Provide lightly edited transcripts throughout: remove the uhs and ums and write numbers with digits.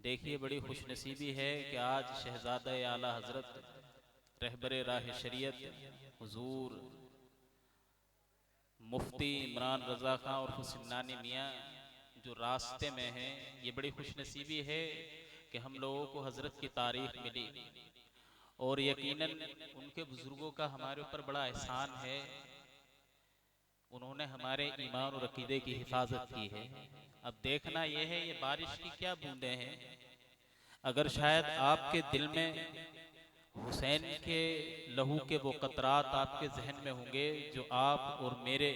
देखिए, बड़ी खुशनसीबी है कि आज शहजादा आला हजरत रहबरे राह शरीयत हुजूर मुफ्ती इमरान रजा खां और हुसैनानी मियाँ जो रास्ते में हैं, ये बड़ी खुशनसीबी है कि हम लोगों को हजरत की तारीख मिली और यकीनन उनके बुजुर्गों का हमारे ऊपर बड़ा एहसान है। उन्होंने हमारे ईमान और अकीदे की हिफाजत की है। अब देखना यह है, ये बारिश की क्या बूंदें हैं। अगर शायद आपके दिल में हुसैन के लहू के वो कतरात आपके जहन में होंगे जो आप और मेरे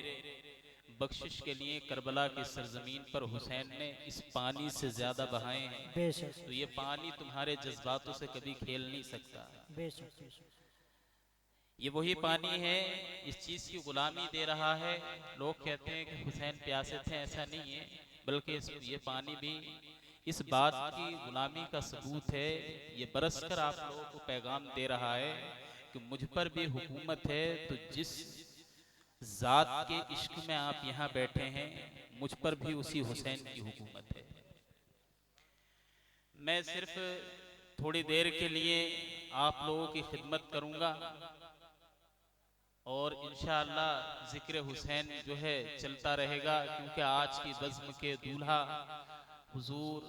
बख्शिश के लिए करबला की सरजमीन पर हुसैन ने इस पानी से ज्यादा बहाए हैं, बेशक तो ये पानी तुम्हारे जज्बातों से कभी खेल नहीं सकता। बेशक बेशक ये वही पानी है, इस चीज की गुलामी दे रहा है। लोग कहते हैं कि हुसैन प्यासे थे, ऐसा नहीं है, बल्कि ये पानी भी इस बात की गुलामी का सबूत है। ये बरस कर आप लोगों को पैगाम दे रहा है कि मुझ पर भी हुकूमत है, तो जिस जात के इश्क में आप यहाँ बैठे हैं, मुझ पर भी उसी हुसैन की हुकूमत है। मैं सिर्फ थोड़ी देर के लिए आप लोगों की खिदमत करूंगा और इंशाअल्लाह जिक्र हुसैन जो है चलता रहेगा, क्योंकि आज की बज़्म के दूल्हा हुजूर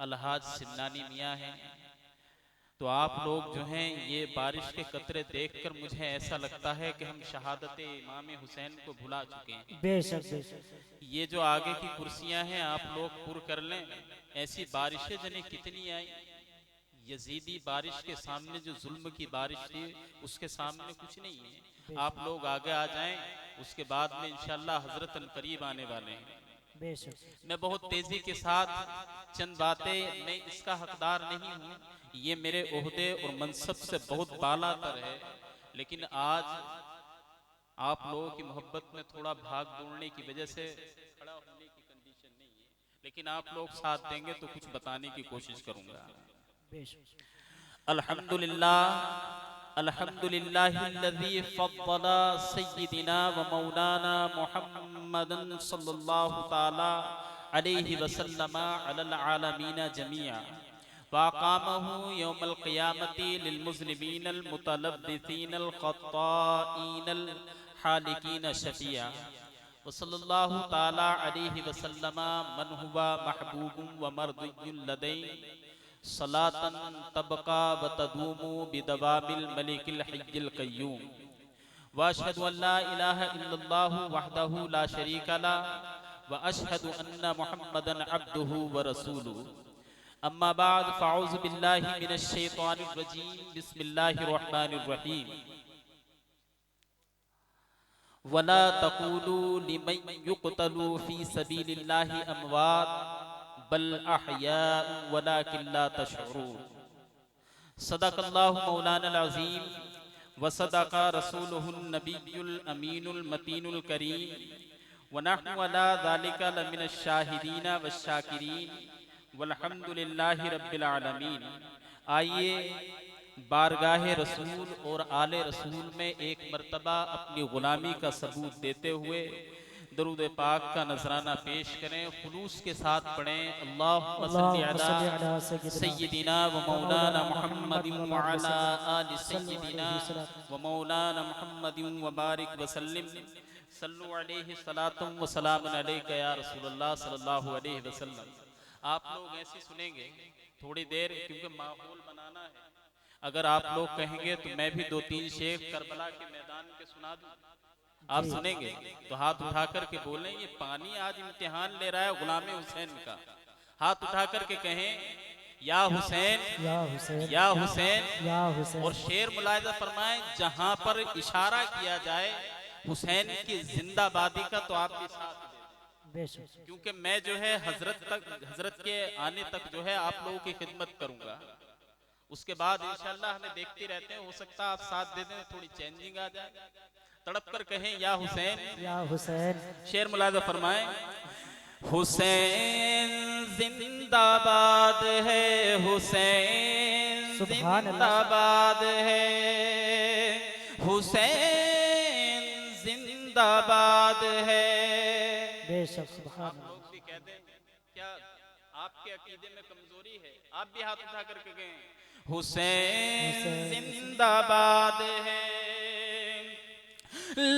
अलहाज सिन्नानी मियाँ हैं। तो आप लोग जो हैं, ये बारिश के कतरे देखकर मुझे ऐसा लगता है कि हम शहादत इमाम हुसैन को भुला चुके हैं। बेशक बेशक ये जो आगे की कुर्सियां हैं, आप लोग पुर कर लें। ऐसी बारिशें जने कितनी आई, यजीदी बारिश के सामने, जो जुल्म की बारिश थी, उसके सामने कुछ नहीं है। आप लोग आगे आ जाएं, उसके बाद में इंशाअल्लाह हजरत अल करीब आने वाले हैं। बेशक मैं बहुत तेजी के साथ चंद बातें, मैं इसका हकदार नहीं हूँ, ये मेरे ओहदे और मनसब से बहुत बाला तर है, लेकिन आज आप लोगों की मोहब्बत में थोड़ा भाग दौड़ने की वजह से खड़ा होने की कंडीशन नहीं है, लेकिन आप लोग साथ देंगे तो कुछ बताने की कोशिश करूंगा। बेशक अल्हम्दुलिल्लाह, अल्हम्दुलिल्लाहिल्लज़ी फ़द्दला सय्यिदिना व मौलाना मुहम्मदन सल्लल्लाहु ताला अलैहि वसल्लम अलल आलमीन जमीआ व अक़ामहु यौमल क़ियामति लिल मुज़निबीनल मुतलब्बिसीनल ख़त्ताईनल हालिकीन शफ़िया व सल्लल्लाहु ताला अलैहि वसल्लम मन हुवा महबूबुम व मर्दियुल लदैन सलातन तबका व तदूमु बिदवामिल मलिकिल हय्यिल क़य्यूम व अशहदु अल्ला इलाहा इल्लल्लाहु वहदहु ला शरीका ला व अशहदु अन्ना मुहम्मदन अब्दुहु व रसूलुहु। अम्मा बाद फ़अऊज़ु बिल्लाहि मिनश शैतानिर रजीम, बिस्मिल्लाहिर रहमानिर रहीम। वला तक़ूलू लिमन युक़तलू फ़ी सबीलिल्लाहि अमवात बल अहयाउ वलाकिन ला तशऊरून। सदक़ल्लाहु मौलाना अज़ीम व सदक़ा रसूलुहुन नबियुल अमीनुल मतीनुल करीम व नहनु अला ज़ालिका लमिनश शाहिदीन व शाकिरीन वल्हम्दुलिल्लाहि रब्बिल आलमीन। आइए बारगाहे रसूल और आले रसूल में एक मर्तबा अपनी गुलामी का सबूत देते हुए दरूद पाक का नजराना पेश करें। खुलूस के साथ पढ़ें, अल्लाहुम्मा सल्ली अल्लाहुम्मा अला सल्ली अला सय्यिदिना सय्यिदिना व व मौलाना मौलाना मुहम्मदिन मुहम्मदिन व व बारिक अला वसल्लम आलि सल्लु सय्यिदिना अलैहि सलातु व मौलाना मुहम्मदिन व बारिक वसल्लम। सल्लु अलैहि सलातुम व सलामुन अलैका या रसूलल्लाह सल्लल्लाहु अलैहि वसल्लम। आप लोग ऐसे सुनेंगे थोड़ी देर, क्योंकि माहौल बनाना है। अगर आप लोग कहेंगे तो मैं भी दो तीन शेख करबला के मैदान के सुना दूं। आप जी सुनेंगे तो हाथ उठा करके बोलें, ये पानी आज इम्तिहान ले रहा है गुलाम हुसैन का। हाथ उठा करके कहें, या हुसैन, या हुसैन या हुसैन। या हुसैन और शेर मुलाहिजा फरमाएं, जहां पर इशारा किया जाए हुसैन की जिंदाबादी का, तो आप भी साथ दें। बेशक क्योंकि मैं जो है हजरत के आने तक जो है आप लोगों की खिदमत करूंगा। उसके बाद इंशाल्लाह हमें देखते रहते हैं, हो सकता है आप साथ दे दें, थोड़ी चेंजिंग आ जाए। तड़प कर कहें, या हुसैन। या हुसैन शेर मुलाजा फरमाएं, हुसैन जिंदाबाद है, हुसैन सुभान अल्लाह जिंदाबाद है, हुसैन जिंदाबाद है। बेशक सुभान आप लोग अल्लाह भी कह दें क्या? आपके अकीदे में कमजोरी है, आप भी हाथ उठा करके गए हुसैन जिंदाबाद है।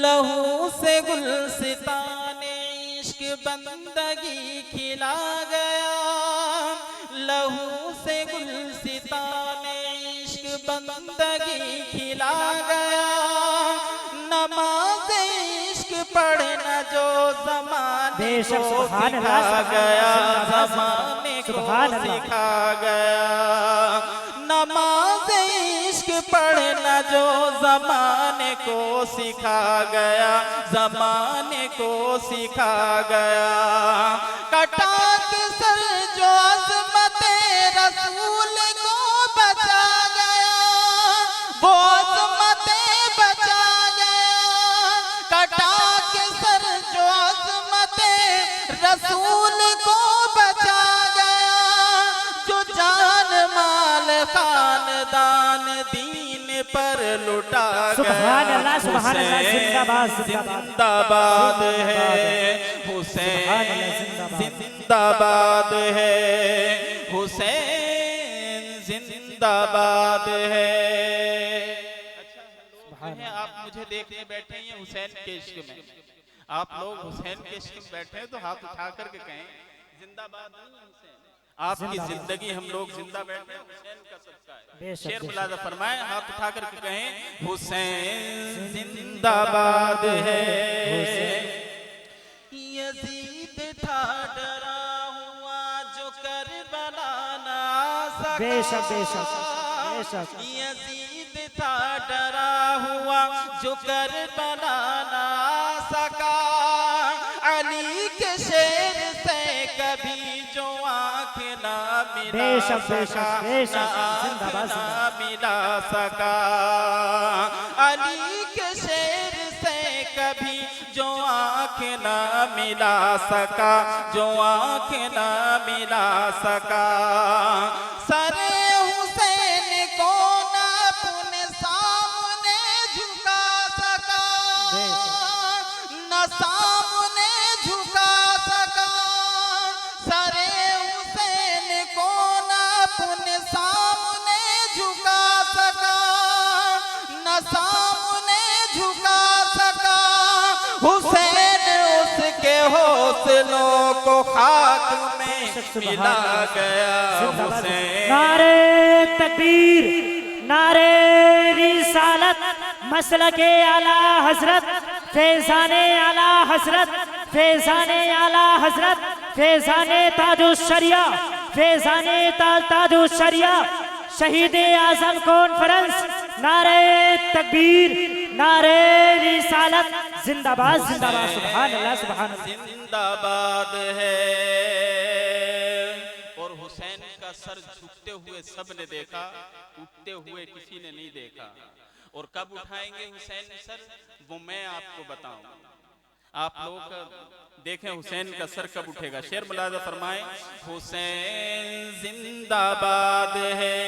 लहू से गुलसिताने इश्क बंदगी खिला गया, लहू से गुलसिताने इश्क बंदगी खिला गया। नमाज इश्क पढ़ना जो ज़माने को सिखा गया, ज़माने को सिखा गया। नमाज इश्क पढ़ना जो ज़माने को सिखा गया, ज़माने को सिखा गया। कटा के सर जो अज़मते रसूल को बचा गया, वो अज़मते बचा गया। कटा के सर जो अज़मते रसूल को बचा गया, जो जान माल खानदान दीन पर लुटा गया। सुभान अल्लाह, जिंदाबाद जिंदाबाद है हुसैन, जिंदाबाद है हुसैन, जिंदाबाद है। अच्छा, आप मुझे देखने बैठे हैं हुसैन के इश्क में, आप लोग हुसैन के इश्क में बैठे हैं तो हाथ उठा करके कहें जिंदाबाद नहीं हुसैन। आपकी जिंदगी हम लोग जिंदा बैठे हैं, हुसैन का सदका है। शेर मुलाजा फरमाए, हाथ उठा करके कहें हुसैन जिंदाबाद है। यजीद था डरा हुआ जो करबला ना सका, बेशक बेशक बेशक। यजीद था डरा हुआ जो करबला ना सका। अली के शेर से कभी जो आँख ना मिला सका, जिंदाबाद ना मिला सका। अली के शेर से कभी जो आँख ना मिला सका, जो आँख ना मिला सका। सरे हुसैन को ना अपने सामने झुका सका, न सामने झुका सका। सरे हुसैन को ना अपने सामने झुका सका, न सामने झुका सका। हुसैन उसके हौसलों को खाक में मिला गया। हुसैन नारे तकबीर, नारे रिसालत, मसलके आला हजरत, फैज़ाने आला हजरत, फैज़ाने आला हजरत, फैज़ाने ताजुश शरिया, फैज़ाने ताजुश शरिया, शहीद आज़म कॉन्फ्रेंस। नारे तकबीर, नारे रिसालत, जिंदाबाद जिंदाबाद। सुभान अल्लाह, सुभान अल्लाह, जिंदाबाद है। और हुसैन का सर झुकते हुए सब ने देखा, उठते हुए किसी ने नहीं देखा। और कब उठाएंगे हुसैन सर, वो मैं आपको बताऊं। आप लोग देखें हुसैन का सर कब उठेगा। शेर मुलाजा फरमाए, हुसैन जिंदाबाद है।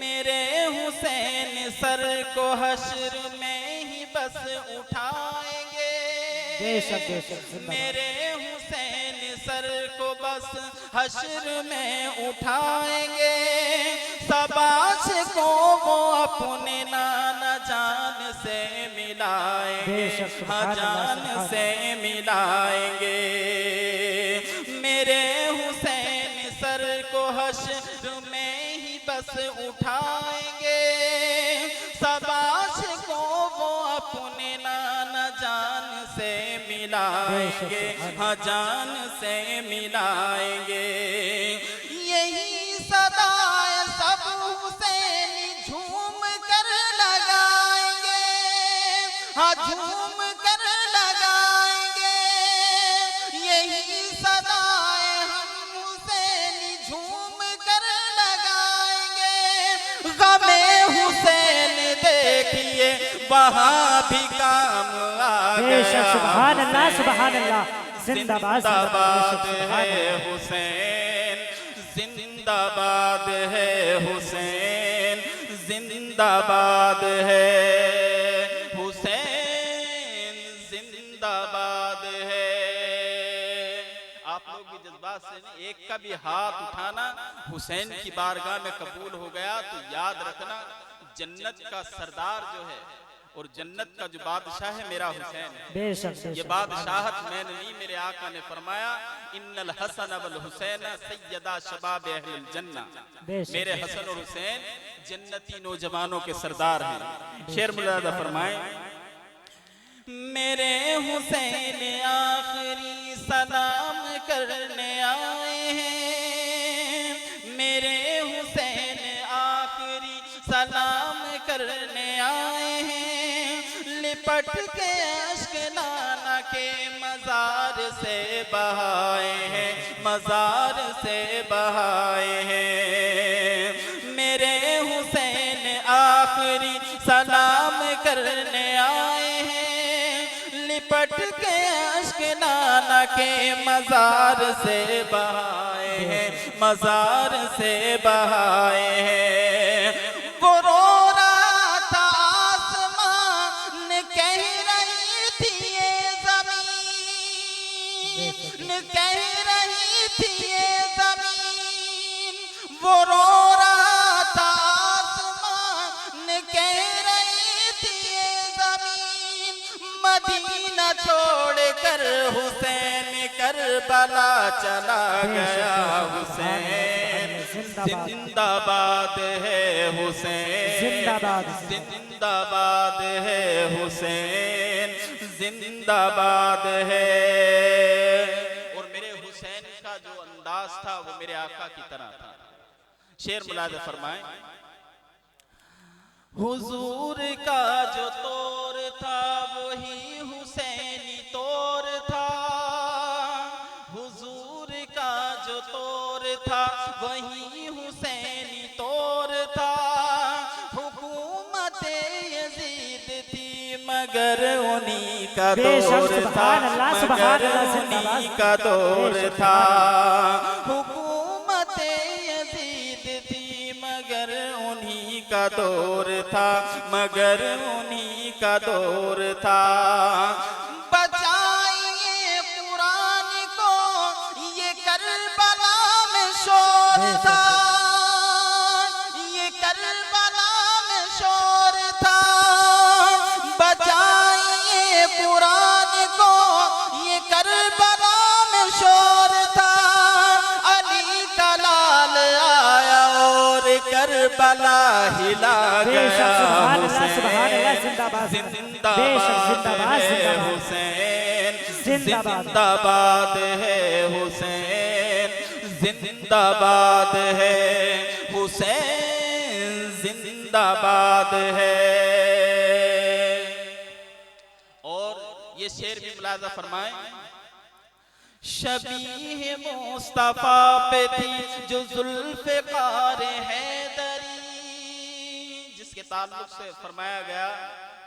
मेरे हुसैन सर को हश्र में ही बस उठाएंगे। बेशक बेशक। मेरे हुसैन सर को बस हश्र में उठाएंगे। सबाश को वो अपने नाना जान से मिलाएंगे, हाँ जान से मिलाएंगे। मेरे हुसैन सर को हश्र में ही बस उठाएंगे। सबाश को वो अपने नाना जान से मिलाएंगे, हाँ जान से मिलाएंगे। यही सदाएं सब हुसैनी झूम कर लगाएंगे, हाँ झूम कर लगाएंगे। यही सदाएं हम हुसैनी झूम कर लगाएंगे। गमे हुसैन देखिए वहाँ भी काम आ गया। सुभान अल्लाह, सुभान अल्लाह, जिंदाबाद है हुसैन, जिंदाबाद है हुसैन, जिंदाबाद है हुसैन, जिंदाबाद है। आप लोग भी जज्बात से एक का भी हाथ उठाना हुसैन की बारगाह में कबूल हो गया तो याद रखना जन्नत का सरदार जो है और जन्नत का जो बादशाह है मेरा हुसैन है। बेशक ये बादशाहत मैंने नहीं, मेरे आका ने फरमाया इन्नल हसन वल हुसैन सैयदा शबाब अहलिल जन्ना, मेरे हसन और हुसैन जन्नती नौजवानों के सरदार हैं। शेर मुलादा फरमाए मेरे हुसैन आखिरी सलाम करने आए हैं, मेरे हुसैन आखिरी सलाम करने आए हैं, लिपट के अश्क नाना के मजार से बहाए हैं, मजार से बहाए हैं। मेरे हुसैन आखिरी सलाम करने आए हैं, लिपट के अश्क नाना के मजार से बहाए हैं, मजार से बहाए हैं। वो रो रहा था आसमान कह रही थी ये जमीन, कह रही थी ये जमीन, वो रो रहा था आसमान कह रही थी ये जमीन। मदीना छोड़कर हुसैन करबला चला गया, हुसैन जिंदाबाद है हुसैन, जिंदाबाद जिंदाबाद है हुसैन, जिंदाबाद है। और मेरे हुसैन का जो अंदाज था वो मेरे आका की तरह था। शेर मुलाज़ा फरमाए हुजूर का जो तौर था वही हुसैनी तौर था, हुजूर का जो तौर था वही हुसैनी तौर था। हुकूमत यजीद थी मगर उन्हीं का दौर था, मगर उन्हीं का दौर था। हुकूमत यजीद थी मगर उन्हीं का दौर था, मगर उन्हीं का दौर था। बचाइए कुरान को ये करबला में शोर था, ये करबला में शोर था। बचाइए कुरान को ये करबला में शोर था। अली का लाल आया और करबला हिला गया, हुसैन जिंदाबाद है हुसैन, जिंदाबाद है हुसैन, जिंदाबाद है हुसैन, जिंदाबाद है। और ये शेर भी मुलाज़ा फरमाए शबीह मुस्तफा पे थी जो जुल्फ़िकार हैदरी, जिसके ताल्लुक से फरमाया गया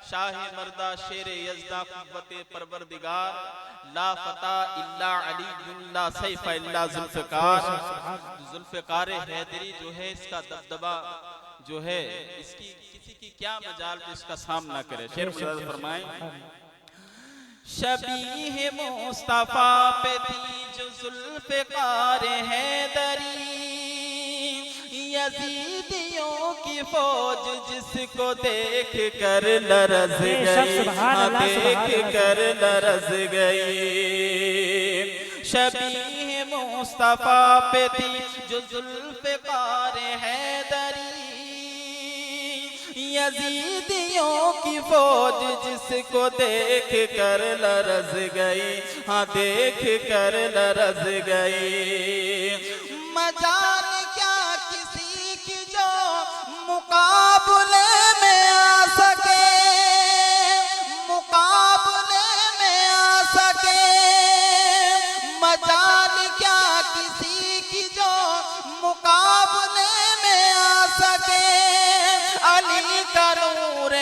शाह मर्दा शेर यज़दा कुव्वते परवरदिगार ला फता इल्ला अली ला सैफ इल्ला जुल्फ़िकार। जुल्फ़िकार हैदरी जो है इसका दबदबा जो है इसकी किसी की क्या मजाल पे इसका सामना करे। शेर मुलाज़ा फरमाए शबीह मुस्तफा पे थी जो जुल्फ़िकार हैदरी, यजीदियों की फौज जिसको देख कर लरज़ गई, देख कर लरज़ गई। शबीह मुस्तफा पे थी जो जुल्फ़िकार हैदरी, यजीदियों की फौज जिसको देख कर लरज़ गई, हाँ देख कर लरज़ गई। मजाल क्या किसी की जो मुकाबले में आ सके, मुकाबले में आ सके। मजाल क्या किसी की जो मुकाबले में आ सके। अली का नूर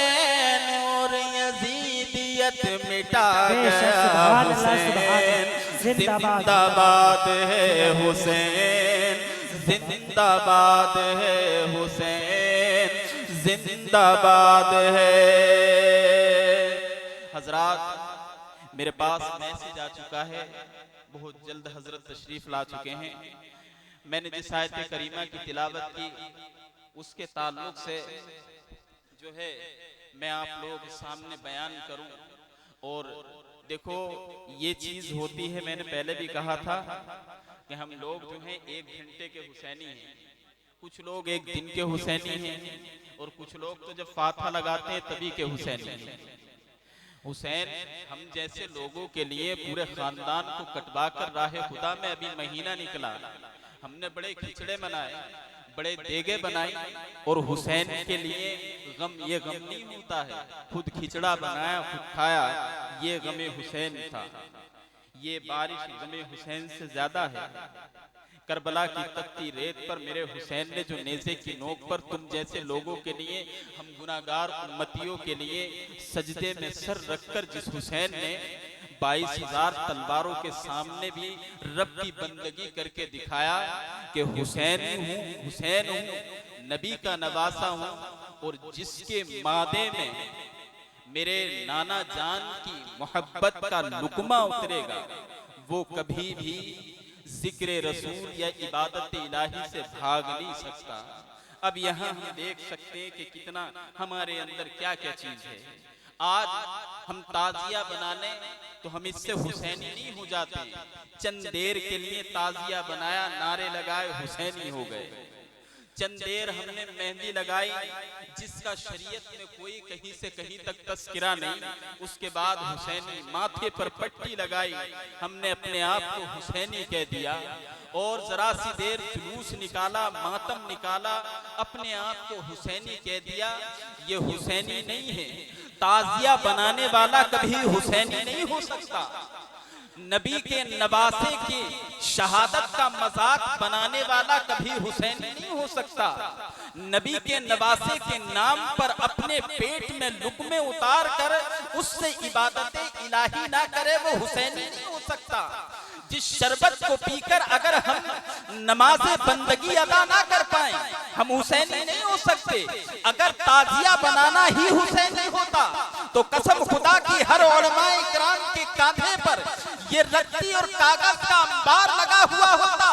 नूर यजीदियत मिटा गया, हुसैन जिंदाबाद है हुसैन, जिंदाबाद है हुसैन, जिंदाबाद है। हजरात मेरे पास मैसेज आ चुका है बहुत जल्द हजरत तशरीफ ला चुके हैं। मैंने जिस आयत करीमा की तिलावत की उसके ताल्लुक से जो है मैं आप लोग सामने बयान करूं। और देखो ये चीज होती है, मैंने पहले भी कहा था कि हम लोग जो हैं 1 घंटे के हुसैनी हैं, कुछ लोग 1 दिन के हुसैनी हैं और कुछ लोग तो जब फातिहा लगाते हैं तभी के हुसैनी हैं। हुसैन हम जैसे लोगों के लिए पूरे खानदान को कटवा कर राहे खुदा में अभी महीना निकला, हमने बड़े खिचड़े मनाए, बड़े देगे बनाई और हुसैन के लिए ये गम नहीं होता है खुद खिचड़ा बनाया खुद खाया, ये गमे हुसैन था। ये बारिश गमे हुसैन से ज्यादा है। करबला की तपती रेत पर मेरे हुसैन ने जो नेज़े की नोक पर तुम जैसे लोगों के लिए, हम गुनाहगार उम्मतियों के लिए सजदे में सर रखकर जिस हुसैन ने 22,000 तलवारों के सामने भी रब की बंदगी करके दिखाया कि हुसैन हूँ, हुसैन हूँ, नबी का नवासा हूँ। और जिसके मादे में मेरे नाना जान की मोहब्बत का लुकमा उतरेगा वो कभी भी जिक्र रसूल या इबादत इलाही से भाग नहीं सकता। अब यहाँ हम देख सकते हैं कि कितना हमारे अंदर क्या क्या चीज है। आज हम ताजिया बनाने तो हम इससे हुसैनी नहीं हो जाते, चंद देर के लिए ताजिया बनाया, नारे लगाए, हुसैनी हो गए। चंद देर हमने मेहंदी लगाई जिसका शरीयत में कोई कहीं से कहीं तक तस्किरा नहीं, उसके बाद हुसैनी, माथे पर पट्टी लगाई, हमने अपने आप को हुसैनी कह दिया। और जरा सी देर जुलूस निकाला, मातम निकाला, अपने आप को हुसैनी कह दिया। ये हुसैनी नहीं है। ताजिया बनाने वाला कभी हुसैनी नहीं हो सकता। नबी के नवासे की शहादत का मजाक बनाने वाला कभी हुसैनी नहीं हो सकता। नबी के नवासे के नाम पर अपने पेट में लुक़मे उतार कर उससे इबादत इलाही ना करे वो हुसैनी नहीं हो सकता। जिस शरबत को पीकर अगर हम नमाज बंदगी अदा ना कर पाए हम हुसैनी नहीं हो सकते। अगर ताजिया बनाना ही हुसैनी होता तो कसम खुदा की हर उलमाए इकराम के कांधे पर ये रत्ती और कागज का अंबार लगा हुआ होता।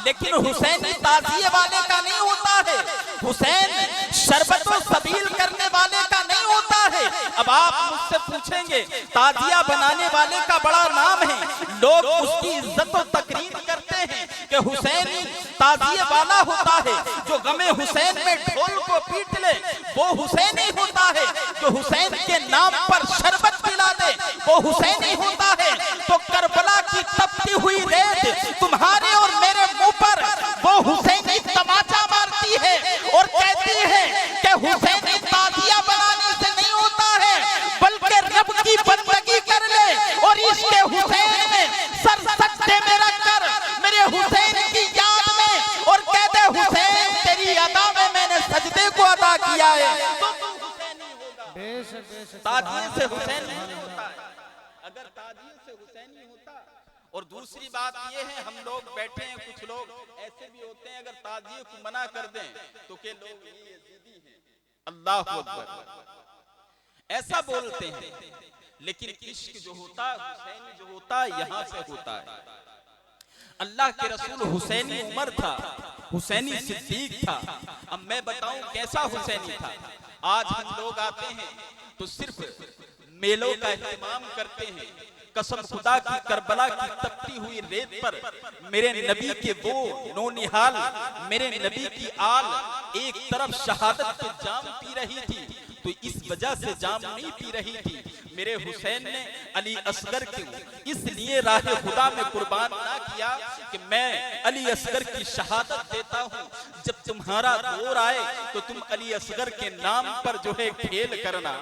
लेकिन हुसैनी ताजिए वाले का नहीं होता है, हुसैन शरबतों सबील करने वाले का नहीं होता है। अब आप मुझसे पूछेंगे ताजिया बनाने वाले का बड़ा नाम है, लोग उसकी इज्जत और तकरीम करते हैं कि हुसैनी ताजिए वाला होता है। जो गमे हुसैन में ढोल को पीट ले वो हुसैनी होता है। जो हुसैन के नाम पर शरबत पिला दे वो हुसैनी होता है। तो करबला की तपती हुई रेत तुम्हारे और मेरे मुंह पर वो हुसैनी तमाचा मारती है और कहती है कि हुसैनी ताजिया बनाने से नहीं होता है बल्कि रब की बंदगी कर ले और इसके हुसैन में सर सजदे में रख कर मेरे हुसैन की याद में और कह दे हुसैन तेरी अदा में मैंने सजदे को अदा किया है तो तू हुसैनी होगा। ताजिए से हुसैन नहीं होता है। अगर ताजिए से हुसैनी होता। और दूसरी बात ये है, हम लोग बैठे हैं, कुछ लोग ऐसे भी होते हैं अगर ताजिए को मना कर दें तो के लोग ये यजीदी हैं, अल्लाह अकबर ऐसा बोलते हैं। लेकिन इश्क जो होता है हुसैनी जो होता है यहाँ से होता है। अल्लाह के रसूल हुसैनी उमर था, हुसैनी सिद्दीक था। अब मैं बताऊं कैसा हुसैनी था। आज हम लोग आते हैं तो सिर्फ मेलों का एहतमाम करते हैं। कसम खुदा की करबला की तपती हुई रेत पर मेरे नबी के वो नौनिहाल, मेरे नबी की आल एक तरफ शहादत के जाम पी रही थी तो इस वजह से जाम नहीं पी रही थी। मेरे हुसैन ने अली असगर के इसलिए राह खुदा में कुर्बान ना किया कि मैं अली असगर की शहादत देता हूँ। जब तुम्हारा दौर आए तो तुम अली असगर के नाम पर जो है खेल करना।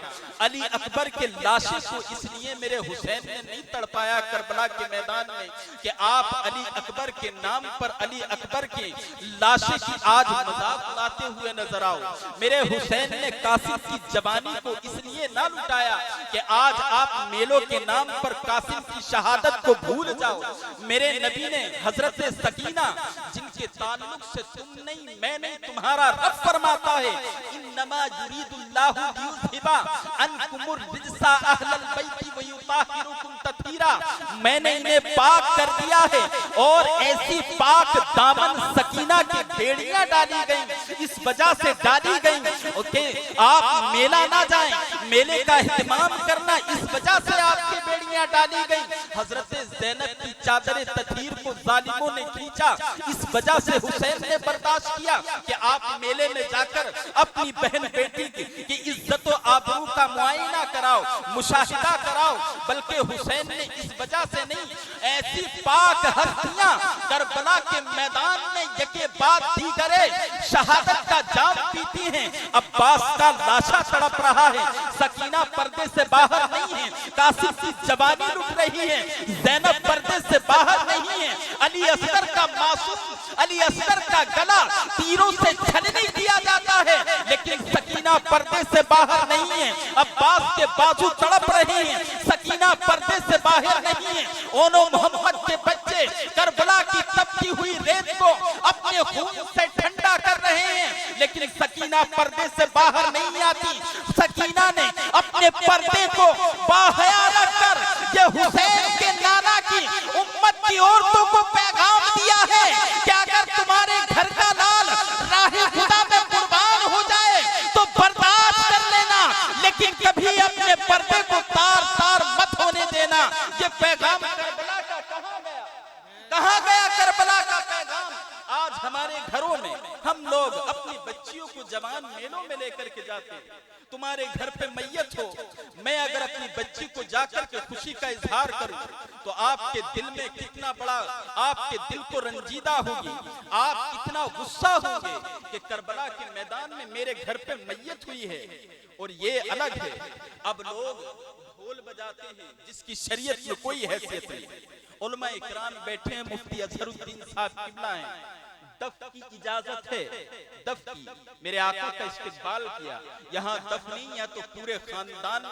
अली अकबर के लाशे को इसलिए मेरे हुसैन ने नहीं तड़पाया करबला के मैदान में कि आप अली अकबर के नाम पर अली अकबर के लाशे की आज मजाक उड़ाते हुए नजर आओ। मेरे हुसैन ने कासिम की जवानी को इसलिए ना लुटाया कि आज आप मेलों के नाम पर कासिम की शहादत को भूल जाओ। मेरे नबी ने हजरत सकीना जिनके ताल्लुक से तुम नहीं मैं नहीं तुम्हारा रब फरमाता है, इन इन्नमा युरीदुल्लाहु लियुज़हिबा अन्कुमुर रिज्सा अहलल बैति व युताहिरुकुम तत्हीरा। मैंने इन्हें पाक कर दिया है और ऐसी पाक दामन सकीना की बेड़ियां डाली गई, इस वजह से डाली गई ओके आप मेला ना जाएं, मेले का एहतमाम करना, इस वजह से आपकी बेड़ियां डाली गई। हजरत ज़ैनब की चादर तत्हीर को जालिमों ने खींचा, इस वजह से हुसैन ने बर्दाश्त किया कि आप मेले में जाकर अपनी बहन बेटी की इज्जत और आबरू का मुआयना कराओ, मुशाहिदा कराओ। बल्कि हुसैन ने इस वजह से नहीं, ऐसी पाक हस्तियां करबला के मैदान में यके बाद दीगरे शहादत का जाम पीती हैं। अब्बास का लाशा तड़प रहा है, सकीना पर्दे से बाहर नहीं है, कासिम की जवानी लुट रही है, ज़ैनब पर्दे से बाहर नहीं है, अली असगर का मासूम, अली असगर का गला तीरों से छलनी दिया जाता है, लेकिन सकीना पर्दे से बाहर नहीं है। अब्बास के बाजू तड़प रहे हैं, सकीना पर्दे से बाहर नहीं है। ओनो मोहम्मद के बच्चे करबला की तपती हुई रेत को अपने खून से ठंडा कर रहे हैं, लेकिन सकीना पर्दे से बाहर नहीं आती। सकीना ने अपने पर्दे को बाहया रखकर ये हुसैन के नाना की उम्मत की औरतों को पैगाम दिया है कि अगर तुम्हारे घर का लाल राहे खुदा में कुर्बान हो जाए तो बर्दाश्त कर लेना, लेकिन कभी अपने पर्दे को तार तार मत होने देना। ये पैगाम करबला का कहाँ गया करबला का पैगाम? आज हमारे घरों में हम लोग अपनी बच्चियों को जवान मेलों में लेकर के जाते हैं। तुम्हारे घर पे मैयत हो, मैं अगर अपनी बच्ची को जाकर के खुशी का इजहार करूं तो आपके दिल में कितना बड़ा, आपके दिल को रंजीदा होगी, आप कितना गुस्सा होंगे कि करबला के मैदान में मेरे घर पे मैयत हुई है। और ये अलग है, अब लोग ढोल बजाते हैं जिसकी शरीयत में कोई हैसियत नहीं। उलमा इकराम बैठे हैं, मुफ्ती अजहरुद्दीन साहब किबला हैं, दफ की इजाजत है, दफ की। मेरे आका का इस्तिकबाल किया, यहाँ दफ नहीं, या तो पूरे खानदान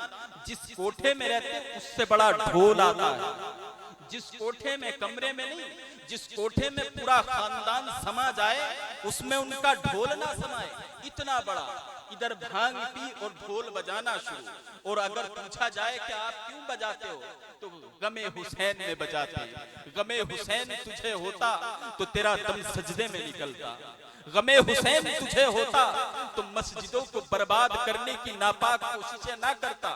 जिस कोठे में रहते उससे बड़ा ढोल आता है। जिस कोठे में, कमरे में नहीं, जिस कोठे में पूरा खानदान समा जाए उसमें उनका ढोल ना समाए, इतना बड़ा। इधर भांग पी और ढोल बजाना शुरू, और अगर पूछा जाए कि आप क्यों बजाते हो तो गमे हुसैन में बजाते हैं। गमे हुसैन तुझे होता तो तेरा दम सजदे में निकलता, गमे हुसैन तुझे होता तो मस्जिदों को बर्बाद करने की नापाक कोशिशें ना करता,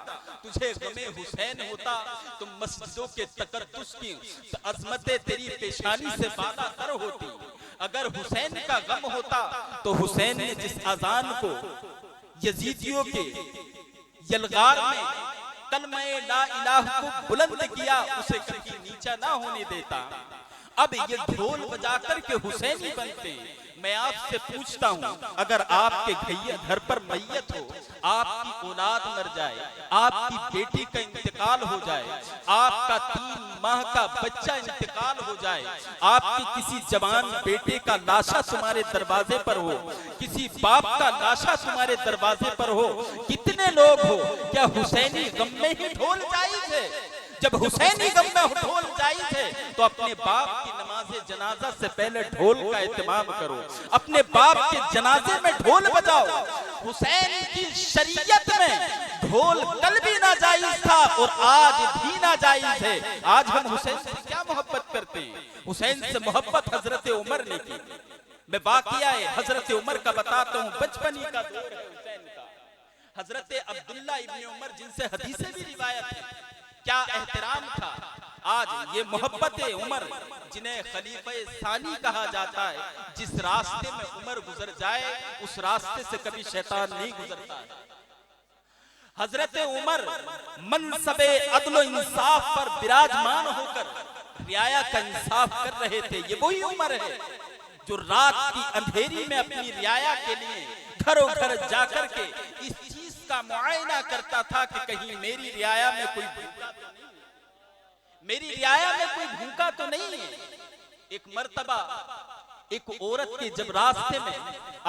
तुझे गमे हुसैन होता तो मस्जिदों के तकद्दुस की अजमतें तेरी पेशानी से बाला तर होती। अगर हुसैन का गम होता तो हुसैन ने जिस अजान को यजीदियों के यलगार में कलमा ला इलाहा को बुलंद किया उसे कभी नीचा ना होने देता। अब ये ढोल बजाकर के हुसैनी बनते हैं। मैं आपसे पूछता हूँ, अगर आपके घर पर मैयत हो, आपकी औलाद मर जाए, आपकी बेटी का इंतकाल हो जाए, आपका 3 माह का बच्चा इंतकाल हो जाए, आपकी किसी जवान बेटे का लाशा तुम्हारे दरवाजे पर हो, किसी बाप का लाशा तुम्हारे दरवाजे पर हो, कितने लोग हो, क्या हुसैनी गम में ही ढोल जायज है? जब हुसैनी गम में ढोल जायज है तो अपने बाप की नमाज़े जनाजा से पहले ढोल का एहतमाम करो, अपने बाप के जनाजे में ढोल बजाओ। हुसैन की शरीयत में ढोल कल भी नाजायज था और आज भी नाजायज है। आज हम हुसैन से क्या मोहब्बत करते हैं? हुसैन से मोहब्बत हजरत उमर ने की। मैं वाकया है हजरत उमर का बताता हूँ, बचपनी का दौर है हुसैन का। हजरत अब्दुल्ला इब्ने उमर जिनसे हदीसें भी रिवायत है, क्या एहतराम था। आज ये मोहब्बत उमर जिन्हें खलीफे सानी कहा जाता है, जिस रास्ते में उमर गुजर जाए उस रास्ते से कभी शैतान नहीं गुजरता है। हजरत उमर मनसबे अदल इंसाफ पर विराजमान होकर रियाया का इंसाफ कर रहे थे। ये वही उमर है जो रात की अंधेरी में अपनी रियाया के लिए घरों घर जाकर के इस चीज का मुआयना करता था कि कहीं मेरी रियाया में कोई भूखा तो नहीं, मेरी रियाया में कोई भूखा तो नहीं है। एक मर्तबा एक औरत के जब रास्ते में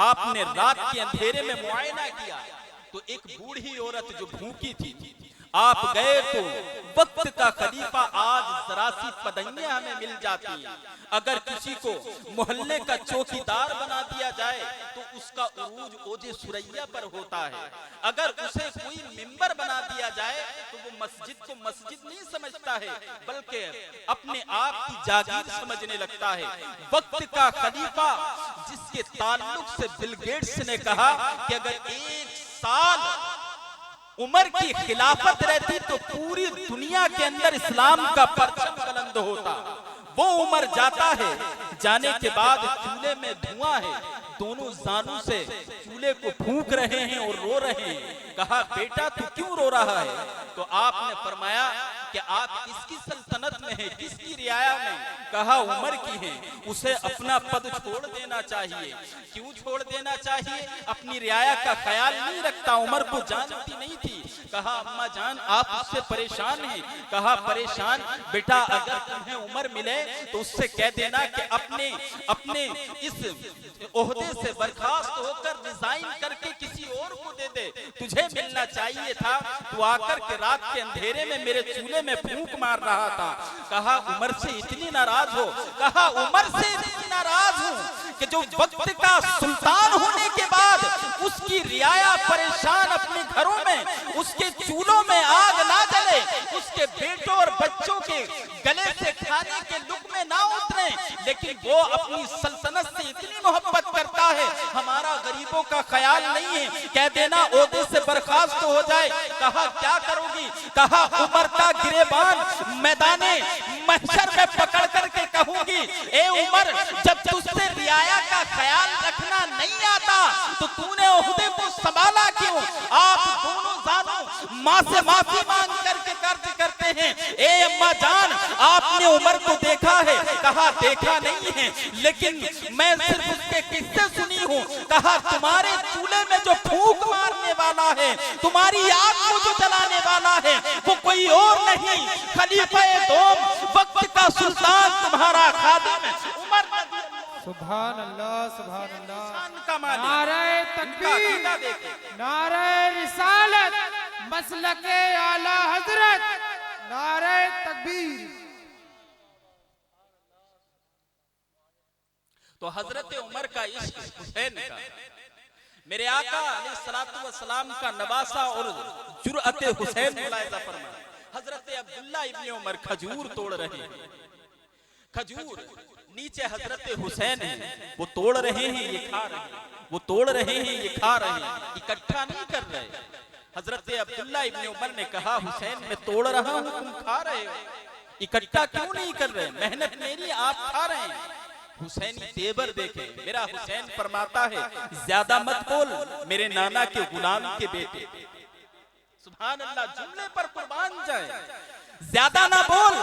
आपने रात के अंधेरे में मुआयना किया तो एक बूढ़ी औरत जो भूखी थी, आप गए तो वक्त का खलीफा आज जरा सी पदैयां हमें मिल जाती है। अगर किसी को मोहल्ले का चौकीदार बना दिया जाए तो उसका उसका उरूज ओजे सुरैया पर होता है। अगर उसे कोई मिंबर बना दिया जाए तो वो मस्जिद को मस्जिद नहीं समझता है, बल्कि अपने आप की जागीर समझने लगता है। वक्त का खलीफा जिसके ताल्लुक से बिल गेट्स ने कहा कि अगर 1 साल उमर की खिलाफत रहती तो पूरी दुनिया के अंदर इस्लाम का परचम बुलंद होता। वो उमर जाता है, जाने के बाद चूल्हे में धुआं है, दोनों जानों से चूल्हे को फूंक रहे हैं और रो रहे हैं। कहा बेटा तू क्यों रो रहा है? तो आपने फरमाया कि आप किसकी सल्तनत में हैं, किसकी रियाया में? कहा उमर की है। उसे अपना पद छोड़ देना चाहिए। क्यों छोड़ देना चाहिए? अपनी रियाया का ख्याल नहीं रखता, उमर को जानती नहीं थी। कहा अम्मा जान आप उससे परेशान हैं? कहा परेशान बेटा, अगर तुम्हें उमर मिले तो उससे कह देना कि अपने इस ओहदे से बर्खास्त होकर रिजाइन करके किसी और को दे दे। तुझे मिलना चाहिए था, तू आकर के रात के अंधेरे में मेरे चूल्हे में फूंक मार रहा था। कहा उमर से इतनी नाराज हो? कहा उमर से इतनी नाराज हूं कि जो वक्त का सुल्तान होने के बाद उसकी रियाया परेशान अपने घरों में, उसके चूल्हों में आग ना जले, उसके बेटों और बच्चों के गले से खाने के लुक़मे ना उतरे, लेकिन वो अपनी सल्तनत से इतनी मोहब्बत करता है, हमारा गरीबों का ख्याल नहीं है। कह देना ओहदे से बर्खास्त हो जाए। कहा क्या करोगी? कहा उमर का गिरेबान मैदाने महशर में पकड़ करके कहूंगी, ए उमर जब तुझसे रियाया का ख्याल रखना नहीं आता तो तूने ओहदे को संभाला क्यों? आप दोनों जानों माँ से माफी मांग करके कर्ज करते हैं। ए अम्मा जान आपने उमर को देखा है? कहा देखा नहीं है, लेकिन मैं सिर्फ उसके किस्से सुनी हूँ। कहा तुम्हारे चूल्हे में जो फूंक मारने वाला है, तुम्हारी आग को जो जलाने वाला है, वो कोई और नहीं खलीफा-ए दोम वक्त का सुल्तान तुम्हारा खादिम उमर। सुभान अल्लाह, सुभान अल्लाह। नारे नारे तकबीर, नारे रिसालत, मसलके आला हजरत, नारे तकबीर। तो हजरत उमर का इश्क हुसैन का, मेरे आका अलैहिस्सलातु वस्सलाम का नवासा और जुरअत हुसैन मुलाहिजा फरमाया। हजरत अब्दुल्ला इब्ने उमर खजूर तोड़ रहे हैं, खजूर नीचे हजरत हुसैन है, वो तोड़ रहे हैं ये खा रहे हैं, वो तोड़ रहे हैं ये खा रहे हैं, इकट्ठा नहीं कर रहे। हजरत अब्दुल्ला इब्ने उमर ने कहा हुसैन मैं तोड़ रहा हूं, तुम खा रहे हो, इकट्ठा क्यों नहीं कर रहे? मेहनत मेरी, आप खा रहे हैं। हुसैनी तेवर देखे, मेरा हुसैन फरमाता है ज्यादा मत बोल मेरे नाना के गुलाम के बेटे। सुभान अल्लाह, जुमले पर कुर्बान जाए। ज्यादा ना बोल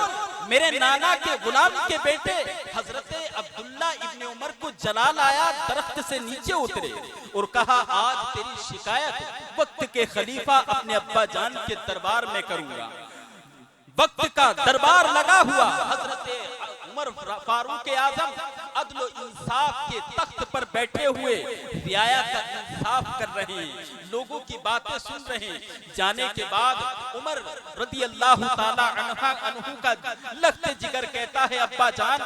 मेरे नाना के गुलाम के बेटे। हजरत अब्दुल्ला इब्ने उमर को जलाल आया, दरख्त से नीचे उतरे और कहा आज तेरी शिकायत वक्त के खलीफा अपने अब्बा जान के दरबार में करूंगा। वक्त का दरबार लगा हुआ, हजरत उमर फारूक आजम अदल इंसाफ के तख्त पर बैठे हुए रियाया का इंसाफ कर रहे हैं, लोगों की बातें सुन रहे हैं। जाने के बाद उमर रदी अल्लाह ताला अन्हु का लख्त जिगर कहता है अब्बा जान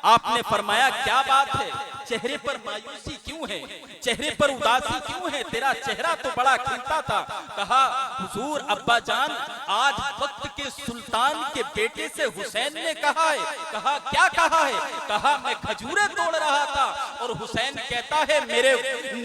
आपने फरमाया क्या बात है, चेहरे पर मायूसी क्यों है, चेहरे पर उदासी क्यों है? तेरा चेहरा तो बड़ा खिलता था। कहा हुजूर अब्बा जान आज वक्त के सुल्तान के बेटे से हुसैन ने कहा है। कहा क्या कहा है? कहा मैं खजूरें तोड़ रहा था और हुसैन कहता है मेरे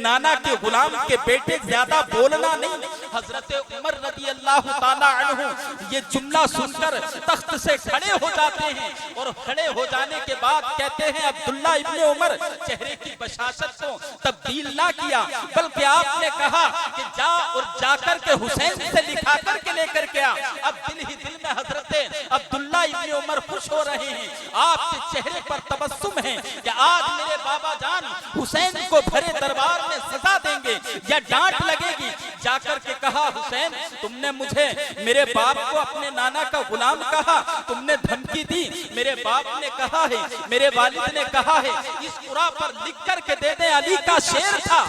नाना के गुलाम के बेटे ज्यादा बोलना नहीं। हजरत उमर रज़ी अल्लाह ताला अन्हु ये जुमला सुनकर तख्त से खड़े हो जाते हैं और खड़े हो जाने के बाद कहते हैं अब्दुल्ला इब्ने उमर चेहरे की बशाशत को तब्दील ना किया, बल्कि आपने कहा कि जा और जाकर के हुसैन से लिखा करके लेकर के आ। अब दिल ही दिल में हजरत अब्दुल्ला इब्ने उमर खुश हो रहे हैं, आपके चेहरे पर तबस्सुम है कि आज मेरे बाबा जान हुसैन को भरे दरबार में सजा देंगे या डांट लगेगी। जाकर के कहा हुसैन तुमने मुझे मेरे बाप को अपने नाना का गुलाम कहा, तुमने धमकी दी, मेरे बाप ने कहा है, मेरे वालिद ने कहा है इस कुरा पर लिख करके दे दे अली का शेर था,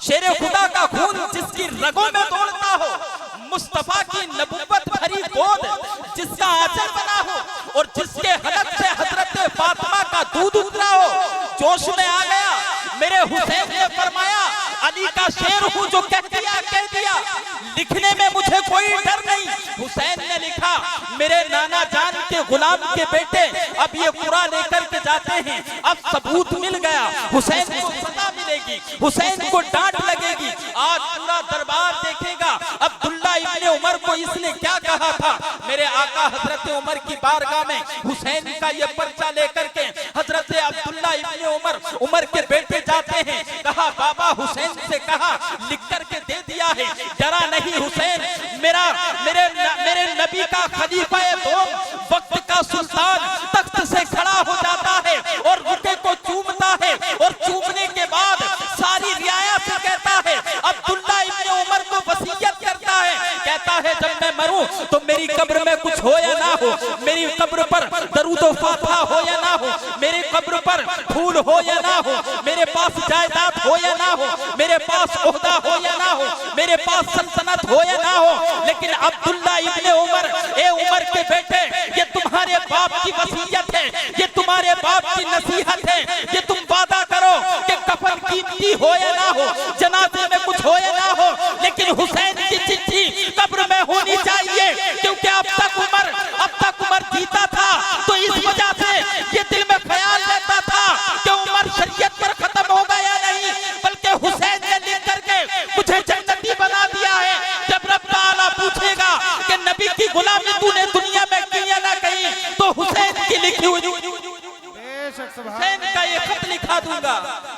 शेरे खुदा का खून जिसकी रगों में दौड़ता हो, मुस्तफा की नबुव्वत भरी गोद जिसका आंचल बना हो और जिसके हलक से हजरत फातिमा का दूध उतरा हो। जोश में आ गया मेरे हुसैन ने फरमाया अली का शेर हूं जो कह दिया, लिखने में मुझे कोई डर नहीं। हुसैन ने लिखा मेरे नाना जान के गुलाम के बेटे अब ये कुरान लेकर के जाते हैं, अब सबूत मिल गया, हुसैन को सजा मिलेगी, हुसैन को डांट लगेगी। आज पूरा दरबार देखेगा अब्दुल्ला इब्ने उमर को इसने क्या कहा था। मेरे आका हजरत उमर की बारगाह में हुसैन का ये पर्चा लेकर के हजरत अब्दुल्ला इब्ने उमर के बेटे जाते हैं। कहा बाबा हुसैन से कहा लिख करके दे दिया है, डरा नहीं हुसैन, मेरे नबी का खलीफा दो वक्त का सुल्तान तख्त से खड़ा हो जाता है और रुके को चूमता है और चूमने के बाद सारी रियाया से कहता है, अब्दुल्ला इब्ने उमर को वसीयत करता है, कहता है जब मैं मरूं तो मेरी कब्र में कुछ हो या ना हो, मेरी कब्र पर दरूद व फातिहा हो या ना हो, मेरी कब्र पर फूल हो या ना हो, मेरे पास जायदाद हो या ना हो, मेरे पास ओहदा हो या ना हो, मेरे पास सल्तनत हो या ना हो, लेकिन अब्दुल्ला इब्ने उमर, ए उमर के बेटे, ये तुम्हारे बाप की वसीयत है, ये तुम्हारे बाप की नसीहत है, ये तुम वादा करो कि कफन कीमती हो या ना हो, जनाजे में कुछ हो या ना हो, लेकिन हुसैन की चिट्ठी कब्र में होनी चाहिए, क्योंकि अब तक उमर जीता था, तो इस वजह से ये दिल में ख्याल रहता था कि उमर शरीयत पर खत्म हो गया नहीं, बल्कि हुसैन ने लिख करके मुझे जन्नती बना दिया है। जब रब ताला पूछेगा कि नबी की गुलामी तूने दुनिया में की या ना कही, तो हुसैन की लिखी हुई हुसैन का ये खत लिखा दूंगा।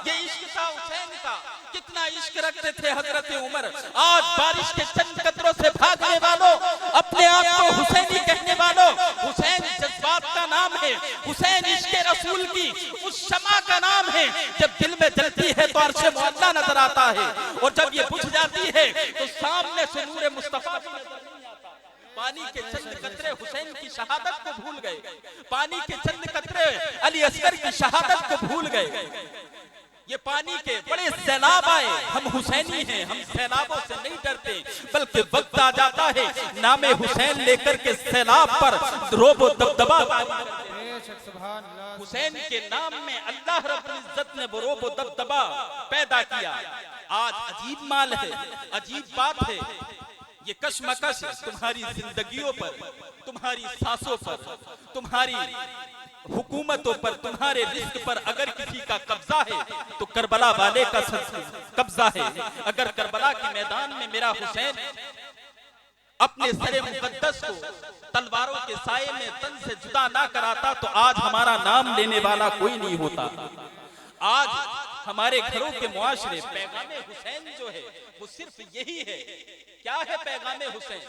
ये इश्क था हुसैन का, कितना इश्क रखते थे हजरत उमर। आज बारिश के चंद कतरों से भागने वालों, अपने आप को हुसैनी कहने वालों, हुसैन जज्बात का नाम है, हुसैन इश्क रसूल की उस शमा का नाम है। जब दिल में जलती है तो अर्श मुअल्ला नजर आता है, और जब ये बुझ जाती है तो सामने से नूर मुस्तफा नजर नहीं आता। पानी के चंद कतरे हुसैन की शहादत को भूल गए, पानी के चंद कतरे अली असगर की शहादत को भूल गए। ये पानी के बड़े सैलाब आए, हम हुसैनी हैं, हम सैलाबों से नहीं डरते, बल्कि वक्त आ जाता है नामे हुसैन लेकर के सैलाब पर रोबो दबदबा। हुसैन के नाम में अल्लाह रब्बुल इज्जत ने वो रोबो दबदबा पैदा किया। आज अजीब माल है, अजीब बात है, ये कशमकश तुम्हारी जिंदगियों पर, तुम्हारी सांसों पर, तुम्हारी हुकूमतों पर, तुम्हारे रिस्क पर अगर किसी का कब्जा है तो करबला वाले का कब्जा है। अगर करबला के मैदान में मेरा हुसैन अपने सरे मुकद्दस को तलवारों के साये में तन से जुदा ना कराता तो आज हमारा नाम लेने वाला कोई नहीं होता। आज हमारे घरों के मुआशरे पैगामे हुसैन जो है वो सिर्फ यही है। क्या है पैगामे हुसैन?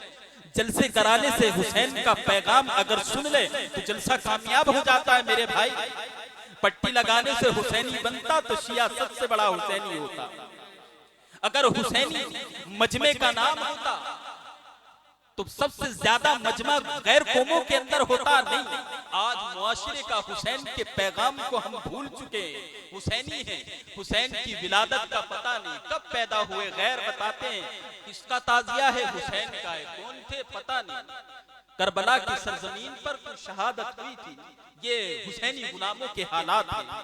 जलसे कराने से हुसैन का पैगाम अगर सुन ले तो जलसा कामयाब हो जाता है मेरे भाई। पट्टी लगाने से हुसैनी बनता तो शिया सबसे बड़ा हुसैनी होता। अगर हुसैनी मजमे का नाम होता तो सबसे ज्यादा मजमा गैर कौमों के अंदर होता नहीं। आज मुआशरे का हुसैन के पैगाम को हम भूल चुके। हुसैनी हैं, हुसैन की विलादत का पता नहीं, कब पैदा हुए गैर बताते हैं, किसका ताजिया है, हुसैन का है, कौन थे पता नहीं। करबला की सरजमीन पर कुछ शहादत हुई थी, ये हुसैनी गुलामों के हालात हैं।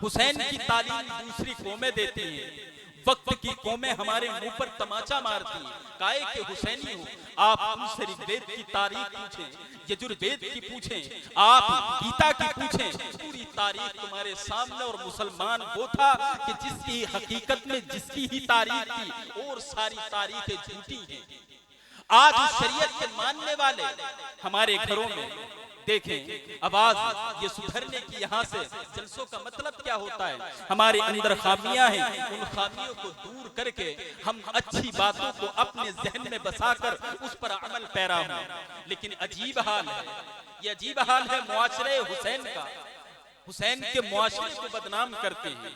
हुसैन की तालीम दूसरी कौमें देती हैं, वक्त की कौमें हमारे मुंह पर तमाचा मारती हैं। काहे के हुसैनी हो, आप उनसे ऋग्वेद की तारीख पूछें, यजुर्वेद की पूछें, आप गीता की पूछें, पूरी तारीख तुम्हारे सामने। और मुसलमान वो था कि जिसकी हकीकत में जिसकी ही तारीख थी और सारी तारीखें झूठी हैं। आज शरीयत के मानने वाले हमारे घरों में देखें, आवाज ये सुधरने की यहाँ से जलसों का मतलब क्या होता है? हमारे अंदर खामियां हैं, उन खामियों को दूर करके हम अच्छी बातों को अपने जहन में बसाकर उस पर अमल पैरा हो। लेकिन अजीब हाल है, ये अजीब हाल है मुआशरे हुसैन का। हुसैन के मुआशरे को बदनाम करते हैं।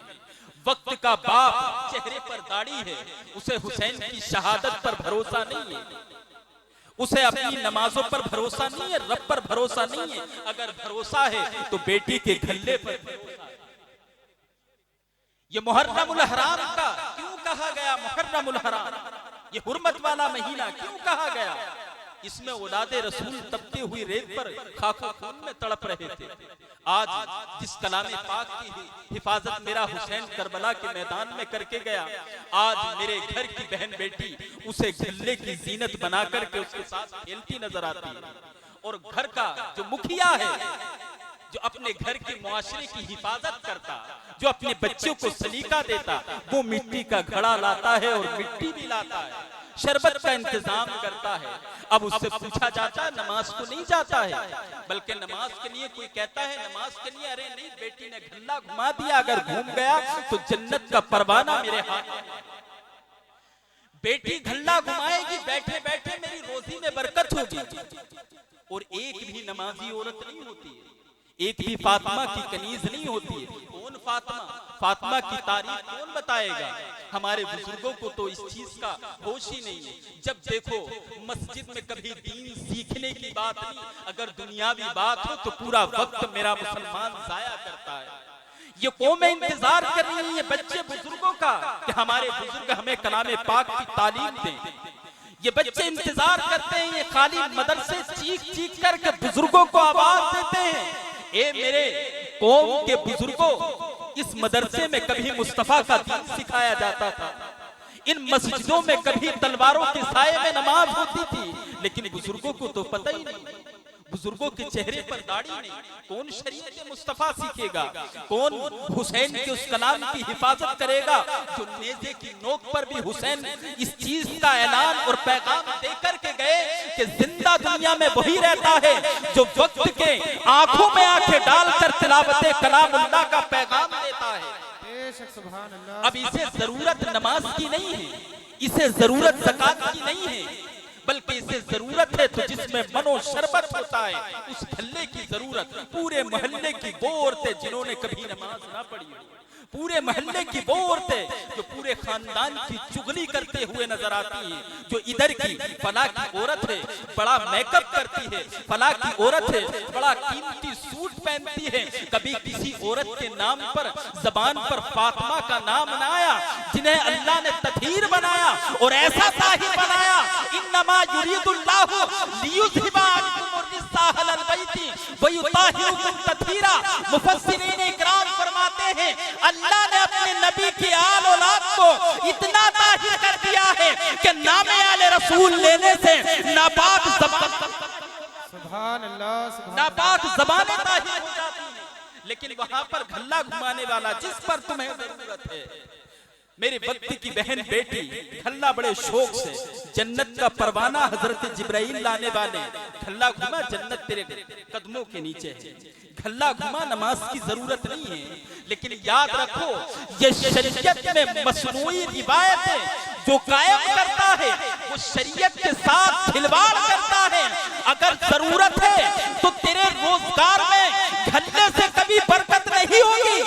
वक्त का बाप चेहरे पर दाढ़ी है, उसे हुसैन की शहादत पर भरोसा नहीं है, उसे अपनी नमाजों पर भरोसा नहीं है, रब पर भरोसा नहीं है। अगर भरोसा है तो बेटी के गले पर भरोसा है। ये मुहर्रमुल हराम का क्यों कहा गया? मुहर्रमुल हराम, ये हुर्मत वाला महीना क्यों कहा गया? इसमें औलादे रसूल तपती हुई रेत पर खाको खून में तड़प रहे थे। आज जिस कलामे पाक की हिफाजत मेरा हुसैन करबला के मैदान में करके गया, आज मेरे घर की बहन बेटी उसे गले की जीनत बना करके उसके साथ खेलती नजर आती है। और घर का जो मुखिया है, जो अपने घर के मुआशरे की हिफाजत करता, जो अपने बच्चों को सलीका देता, वो मिट्टी का घड़ा लाता है और मिट्टी भी लाता है, शरबत का इंतजाम करता है। अब उससे पूछा जाता है नमाज को नहीं जाता है, बल्कि नमाज के लिए कोई कहता है नमाज के लिए, अरे नहीं, बेटी ने घल्ला घुमा दिया, अगर घूम गया तो जन्नत का परवाना मेरे हाथ में। बेटी घल्ला घुमाएगी, बैठे बैठे मेरी रोजी में बरकत होगी। और एक भी नमाजी औरत नहीं होती है, एक भी फातिमा की कनीज नहीं होती है। कौन फातिमा? फातिमा की तारीफ कौन बताएगा? हमारे बुजुर्गों को तो इस चीज का होश ही नहीं है। जब देखो मस्जिद में कभी दीन सीखने की बात नहीं, अगर दुनियावी बात हो तो पूरा वक्त मेरा मुसलमान जाया करता है। ये कौमें इंतजार कर रही है बच्चे बुजुर्गों का कि हमारे बुजुर्ग हमें कलामे पाक की तालीम दें। ये बच्चे इंतजार करते हैं, ये खाली मदरसे चीख चीख करके बुजुर्गों को आवाज देते हैं। ए मेरे कौम के बुजुर्गों, इस मदरसे में कभी मुस्तफा का दीन सिखाया जाता था, इन मस्जिदों में कभी तलवारों के साये में नमाज होती थी, लेकिन बुजुर्गों को तो पता ही नहीं। बुजुर्गों के चेहरे पर दाढ़ी नहीं, कौन शरीयत मुस्तफा सीखेगा? कौन हुसैन के उस कलाम की हिफाजत करेगा जो नेज़े की नोक पर भी हुसैन इस चीज का ऐलान और पैगाम देकर के गए कि जिंदा दुनिया में वही रहता है जो वक्त के आंखों में आंखें डालकर तिलावत कलामुल्लाह का पैगाम देता है। अब इसे जरूरत नमाज की नहीं है, इसे जरूरत ज़कात की नहीं है, बल्कि इसे जरूरत है तो जिसमें मनो शरबत होता है उस गल्ले की जरूरत। पूरे मोहल्ले की वो औरतें जिन्होंने कभी नमाज ना पढ़ी, पूरे मोहल्ले की वो औरतें जो पूरे खानदान की चुगली करते हुए नजर आती हैं, जो इधर की फला की औरत है बड़ा मेकअप करती है, फला की औरत है बड़ा कीमती सूट पहनती है, कभी किसी औरत के नाम पर जबान पर फातिमा का नाम ना आया, जिन्हें अल्लाह ने तथहीर बनाया और ऐसा ताहिर बनाया, इन्नमा युरीदुल्लाहु लियुज़हिबा अन्कुम रिज्सा अहलल बैति व युताहिरुकुम तथहीरा। मुफस्सिरीन इकराम फरमाते हैं अल्लाह ने अपने नबी की आल औलाद को इतना ताहिर कर दिया है कि नामे आले रसूल लेने से नापाक ज़बानें ताहिर हो जाती हैं। लेकिन वहां पर घल्ला घुमाने वाला जिस पर तुम्हें जरूरत है, मेरे वक्त की बहन बेटी घल्ला बड़े शौक से, जन्नत का परवाना हजरत जिब्राइल लाने वाले, घल्ला घुमा जन्नत तेरे कदमों के नीचे है। घल्ला घुमा नमाज की जरूरत नहीं है, लेकिन याद रखो ये शरीयत में मसनूई रिवायतें जो कायम करता है वो शरीयत के साथ खिलवाड़ करता है। अगर जरूरत है तो तेरे रोजगार में घल्ले से कभी बरकत नहीं होगी,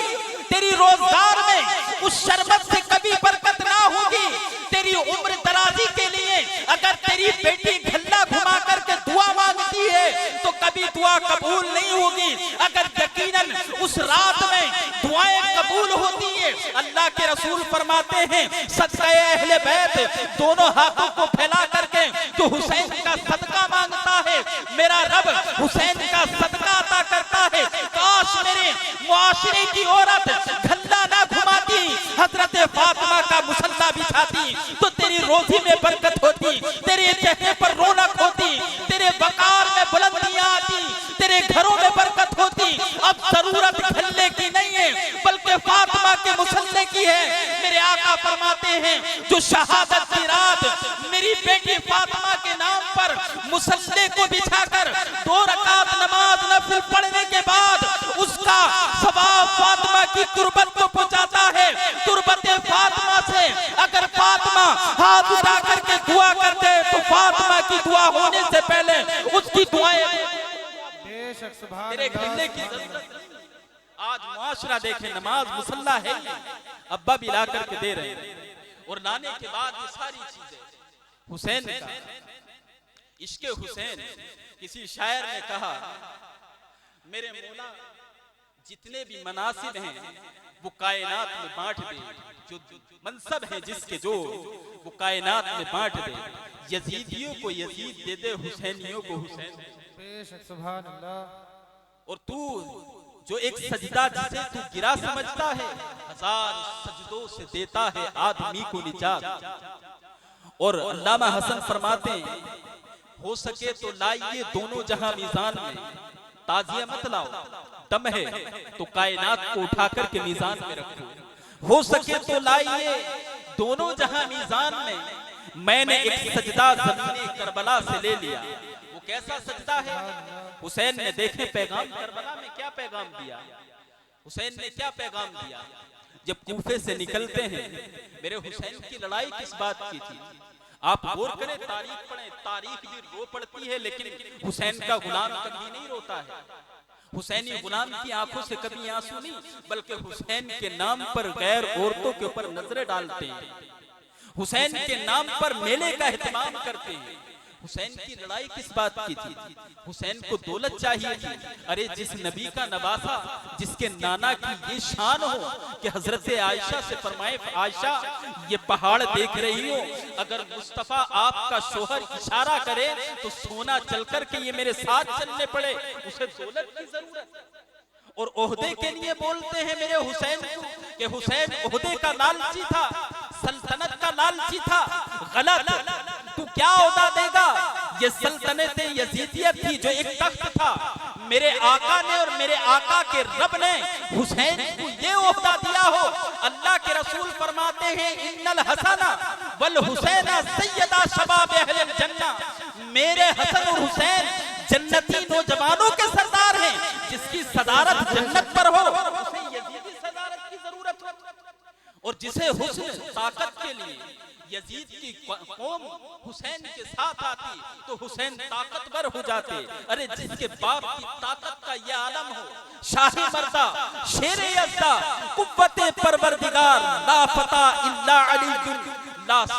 तेरी रोजगार में उस शरबत से कभी बरकत ना होगी, तेरी उम्र दराजी के लिए अगर तेरी बेटी घल्ला घुमा करके दुआ मांगती है तो कभी दुआ कबूल नहीं होगी। अगर यकीनन उस रात में दुआएं कबूल होती है, अल्लाह के रसूल फरमाते हैं सदका अहले बैत दोनों हाथों को फैला करके जो हुसैन का सदका मांगता है, मेरा रब हुसैन का सदका अता करता है। काश मेरे मुआशरे की औरत घल्ला ना घुमाती, हजरत फातिमा का मुसल्ला बिछाती तो तेरी रोजी में बरकत होती, तेरे चेहरे पर रौनक होती, तेरे वकार में बुलंदियां आती, तेरे घरों में बरकत होती। अब जरूरत घल्ले की नहीं है बल्कि फातिमा के मुसल्ले की है। मेरे आका फरमाते हैं जो शहादत की रात मेरी बेटी फातिमा के नाम पर मुसल्ले को बिछाकर 2 रकात नमाज नफिल पढ़ने के बाद उसका सवाब फातिमा की तुरबत को पहुंचाता है। तुरबत फातिमा से अगर फातिमा हाथ उठा करके दुआ करते तो फातिमा की दुआ होने से पहले उसकी दुआएं तेरे घल्ले की जरूरत नहीं। आज मुआशरा देखे, नमाज मुसल्ला है, अब्बा भी ला करके दे रहे हैं और लाने के बाद ये सारी चीजें हुसैन का इश्क़े हुसैन। किसी शायर ने कहा मेरे मौला जितने भी मनासिब हैं वो कायनात में बांट दे, जो मनसब है जिसके जो वो कायनात में बांट दे। यजीदियों को यजीद दे दे, हुसैनियों को हुसैन। बेशक सुभान अल्लाह। और तू जो एक सजदा जिसे तू गिरा समझता है, 1000 सजदों से देता है आदमी को निजात। और अल्लामा हसन फरमाते हैं, हो सके तो लाइए दोनों जहां मीजान में, ताजिया मत लाओ, दम है तो कायनात को उठा करके मीजान में रखो। हो सके तो लाइए दोनों जहां मीजान में, मैंने एक सजदा ज़मीने करबला से ले लिया। वो कैसा सजदा है? हुसैन ने देखे पैगाम करबला में क्या पैगाम दिया, हुसैन ने क्या पैगाम दिया। जब कूफे से निकलते हैं, मेरे हुसैन की लड़ाई किस बात की थी? आप गौर करें, तारीख पढ़ें, तारीख भी रो पड़ती है लेकिन हुसैन का गुलाम कभी नहीं रोता है। हुसैनी गुलाम की आंखों से कभी आंसू नहीं, बल्कि हुसैन के नाम पर गैर औरतों के ऊपर नजरें डालते हैं, हुसैन के नाम पर मेले का एहतमाम करते हैं। हुसैन की लड़ाई किस बात की थी? हुसैन को दौलत चाहिए थी। अरे जिस नबी का नवासा, जिसके नाना की ये शान हो कि हजरत आयशा से फरमाए, आयशा ये पहाड़ देख रही हो, अगर मुस्तफा आपका शोहर इशारा करे तो सोना चल कर के ये मेरे साथ चलने पड़े, उसे दौलत की जरूरत। और ओहदे के लिए बोलते हैं मेरे हुसैन को कि हुसैन ओहदे का लालची था, सल्तनत का लालची था। गलत, तू क्या ओहदा देगा? ये सल्तनत यजीदियत थी जो एक तख्त था। मेरे आका ने और मेरे आका के रब ने हुसैन को ये ओहदा दिया हो। अल्लाह के रसूल फरमाते हैं, इन्नल हसना वल हुसैना सय्यदा शबाब अहल जन्ना। मेरे हसन और हुसैन जन्नती नौजवानों के सरदार हैं। जिसकी सदारत जन्नत पर हो उसे यजीदी सदारत की जरूरत हो। और जिसे हुस्न ताकत के लिए यजीद की कौम हुसैन के साथ आती तो हुसैन ताकतवर हो जाते। अरे जिसके बाप की ताकत का यह आलम हो, शाही मर्दा, शेरे यज़्दा, कुव्वते परवरदिगार, ला फता इल्ला अली ला